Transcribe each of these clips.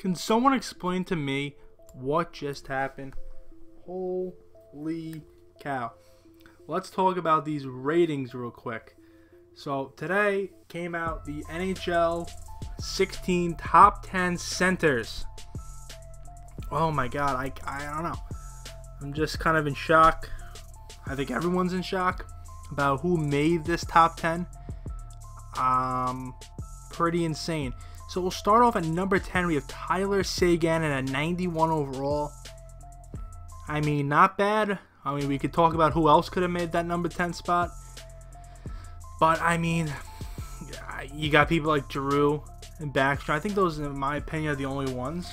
Can someone explain to me what just happened? Holy cow. Let's talk about these ratings real quick. So today came out the NHL 16 top 10 centers. Oh my god, I don't know. I'm just kind of in shock. I think everyone's in shock about who made this top 10. Pretty insane. So we'll start off at number 10. We have Tyler Seguin and a 91 overall. I mean, not bad. I mean, we could talk about who else could have made that number 10 spot. But, I mean, you got people like Giroux and Backstrom. I think those, in my opinion, are the only ones.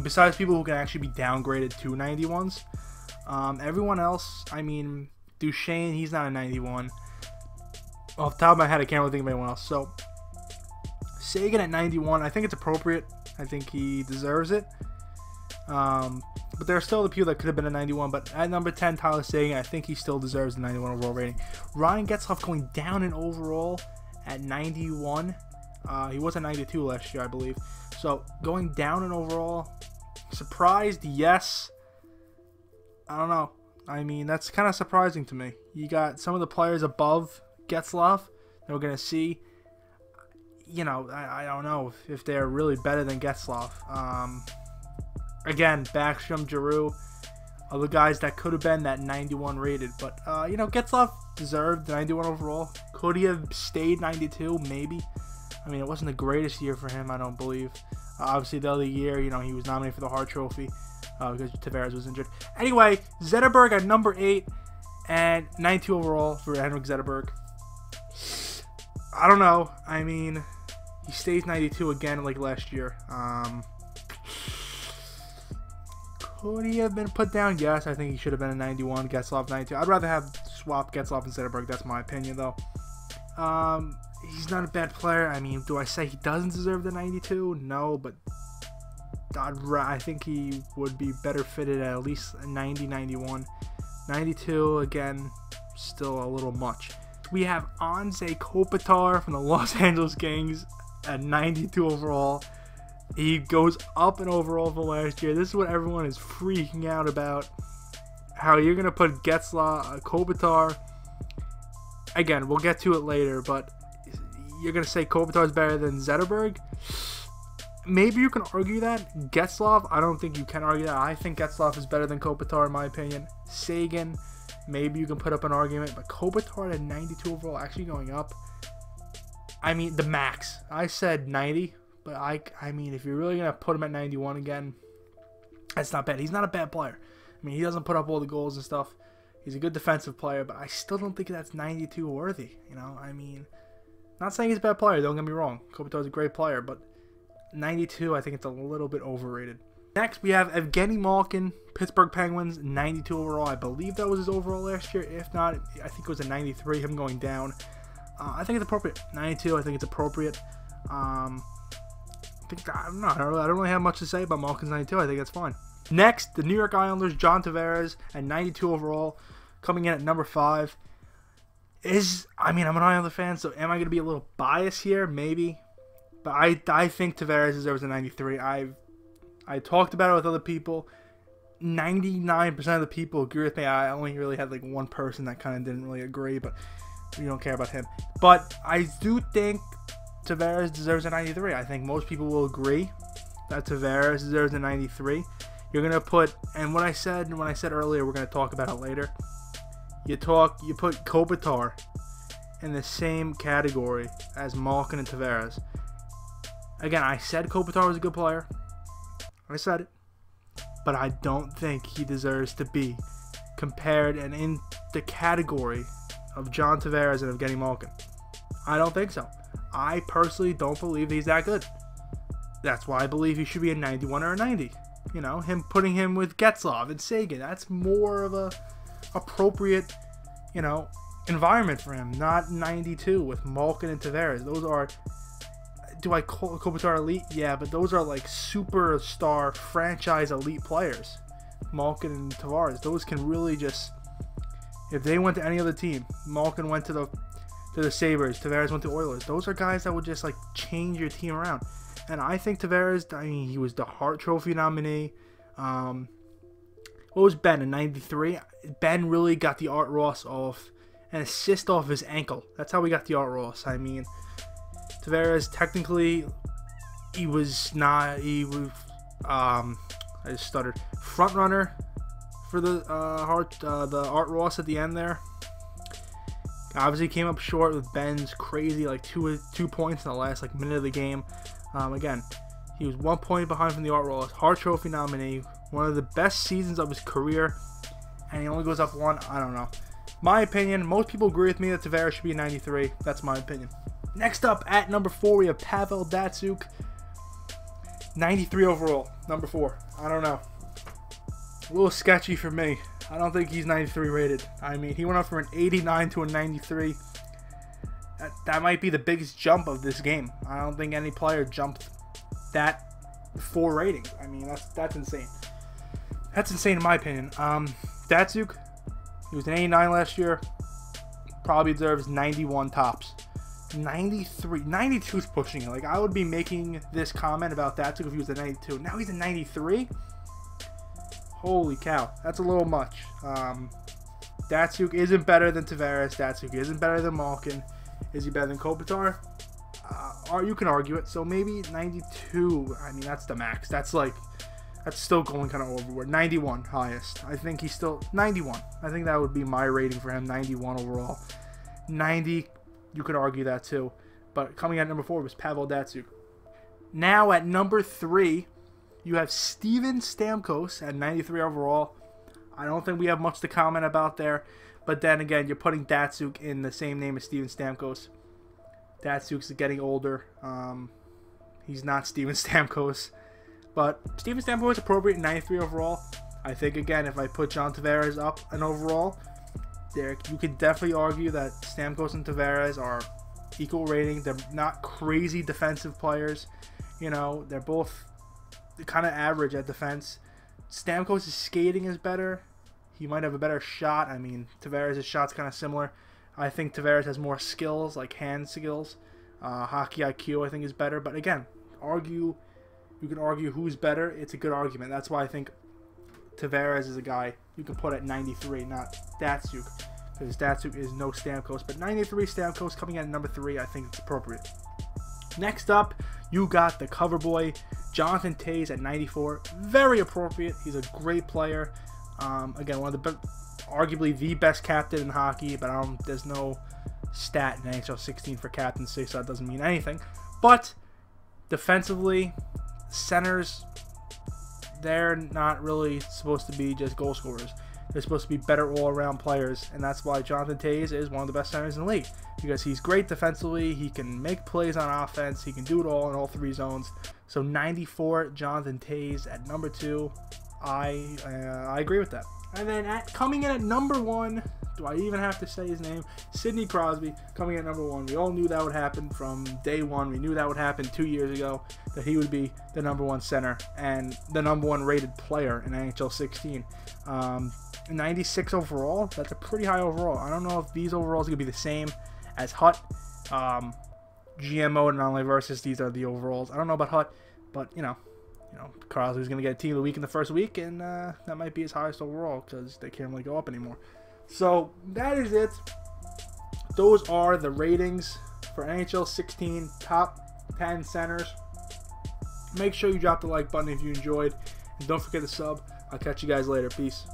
Besides people who can actually be downgraded to 91s. Everyone else, I mean, Duchesne, he's not a 91. Off the top of my head, I can't really think of anyone else. So, Seguin at 91, I think it's appropriate. I think he deserves it. But there are still the people that could have been a 91. But at number 10, Tyler Seguin, I think he still deserves the 91 overall rating. Ryan Getzlaf going down in overall at 91. He was at 92 last year, I believe. So, going down in overall, surprised, yes. I don't know. I mean, that's kind of surprising to me. You got some of the players above Getzlaf that we're going to see. You know, I don't know if they're really better than Getzlaf. Again, Backstrom, Giroux, other guys that could have been that 91 rated. But, you know, Getzlaf deserved the 91 overall. Could he have stayed 92? Maybe. I mean, it wasn't the greatest year for him, I don't believe. Obviously, the other year, you know, he was nominated for the Hart Trophy because Tavares was injured. Anyway, Zetterberg at number 8 and 92 overall for Henrik Zetterberg. I don't know. I mean, he stays 92 again like last year. Could he have been put down? Yes, I think he should have been a 91. Getzlaf 92. I'd rather have swapped Getzlaf and Zetterberg. That's my opinion, though. He's not a bad player. I mean, do I say he doesn't deserve the 92? No, but I think he would be better fitted at least a 90, 91. 92, again, still a little much. We have Anze Kopitar from the Los Angeles Kings at 92 overall. He goes up in overall for last year. This is what everyone is freaking out about. How you're going to put Getzlaf, Kopitar. Again, we'll get to it later, but you're going to say Kopitar is better than Zetterberg? Maybe you can argue that. Getzlaf, I don't think you can argue that. I think Getzlaf is better than Kopitar in my opinion. Seguin, maybe you can put up an argument, but Kopitar at 92 overall, actually going up. I mean, the max. I said 90, but I mean, if you're really going to put him at 91 again, that's not bad. He's not a bad player. I mean, he doesn't put up all the goals and stuff. He's a good defensive player, but I still don't think that's 92 worthy. You know, I mean, not saying he's a bad player, don't get me wrong. Kopitar's a great player, but 92, I think it's a little bit overrated. Next, we have Evgeny Malkin, Pittsburgh Penguins, 92 overall. I believe that was his overall last year. If not, I think it was a 93, him going down. I think it's appropriate. 92, I think it's appropriate. I don't really have much to say about Malkin's 92. I think that's fine. Next, the New York Islanders, John Tavares at 92 overall, coming in at number 5. I mean, I'm an Islander fan, so am I going to be a little biased here? Maybe. But I think Tavares deserves a 93. I talked about it with other people. 99% of the people agree with me. I only really had like one person that kind of didn't really agree, but we don't care about him. But I do think Tavares deserves a 93. I think most people will agree that Tavares deserves a 93. You're going to put, and when I said earlier, we're going to talk about it later. You put Kopitar in the same category as Malkin and Tavares. Again, I said Kopitar was a good player. I said it. But I don't think he deserves to be compared and in the category of John Tavares and Evgeny Malkin. I don't think so. I personally don't believe he's that good. That's why I believe he should be a 91 or a 90. You know, putting him with Getzlaf and Seguin, that's more of a appropriate, you know, environment for him. Not 92 with Malkin and Tavares. Those are, do I call Kopitar elite? Yeah, but those are like superstar franchise elite players. Malkin and Tavares, those can really just, if they went to any other team, Malkin went to the Sabres, Tavares went to Oilers, those are guys that would just like change your team around. And I think Tavares, I mean, he was the Hart Trophy nominee. What was Ben in 93? Ben really got the Art Ross off an assist off his ankle. That's how we got the Art Ross. I mean, Tavares, technically, he was not, I just stuttered, front runner for the Art Ross at the end there. Obviously came up short with Ben's crazy like two points in the last like minute of the game. Again, he was 1 point behind from the Art Ross, Hart Trophy nominee, one of the best seasons of his career, and he only goes up one. I don't know. My opinion, most people agree with me that Tavares should be a 93. That's my opinion. Next up at number 4, we have Pavel Datsyuk, 93 overall, number 4. I don't know. A little sketchy for me. I don't think he's 93 rated. I mean, he went up from an 89 to a 93. That might be the biggest jump of this game. I don't think any player jumped that 4 ratings. I mean, that's insane. That's insane in my opinion. Datsyuk, he was an 89 last year. Probably deserves 91 tops. 93, 92 is pushing it. Like, I would be making this comment about Datsyuk if he was a 92. Now he's a 93. Holy cow, that's a little much. Datsyuk isn't better than Tavares. Datsyuk isn't better than Malkin. Is he better than Kopitar? Or you can argue it. So maybe 92. I mean, that's the max. That's still going kind of overboard. 91 highest. I think he's still 91. I think that would be my rating for him. 91 overall. 90. You could argue that too. But coming at number 4 was Pavel Datsyuk. Now at number 3. You have Steven Stamkos at 93 overall. I don't think we have much to comment about there. But then again, you're putting Datsyuk in the same name as Steven Stamkos. Datsyuk's getting older. He's not Steven Stamkos. But Steven Stamkos is appropriate, 93 overall. I think, again, if I put John Tavares up an overall, there you could definitely argue that Stamkos and Tavares are equal rating. They're not crazy defensive players. You know, they're both kind of average at defense. Stamkos' skating is better. He might have a better shot. I mean, Tavares' shot's kind of similar. I think Tavares has more skills, like hand skills. Hockey IQ, I think, is better. But again, you can argue who's better. It's a good argument. That's why I think Tavares is a guy you can put at 93, not Datsyuk. Because Datsyuk is no Stamkos. But 93 Stamkos coming in at number 3, I think it's appropriate. Next up, you got the cover boy, Jonathan Toews at 94. Very appropriate. He's a great player. Again, one of the arguably the best captain in hockey, but there's no stat in NHL 16 for captaincy, so that doesn't mean anything. But defensively, centers, they're not really supposed to be just goal scorers. They're supposed to be better all-around players, and that's why Jonathan Toews is one of the best centers in the league. Because he's great defensively, he can make plays on offense, he can do it all in all 3 zones. So 94, Jonathan Toews at number 2. I agree with that. And then coming in at number 1, do I even have to say his name? Sidney Crosby coming in at number 1. We all knew that would happen from day 1. We knew that would happen 2 years ago, that he would be the number 1 center and the number 1 rated player in NHL 16. 96 overall, that's a pretty high overall. I don't know if these overalls are going to be the same as Hut. GMO and only versus, these are the overalls. I don't know about Hut, but you know, Crosby's going to get Team of the Week in the first week, and that might be his highest overall because they can't really go up anymore. So that is it. Those are the ratings for NHL 16 top 10 centers. Make sure you drop the like button if you enjoyed, and don't forget to sub. I'll catch you guys later. Peace.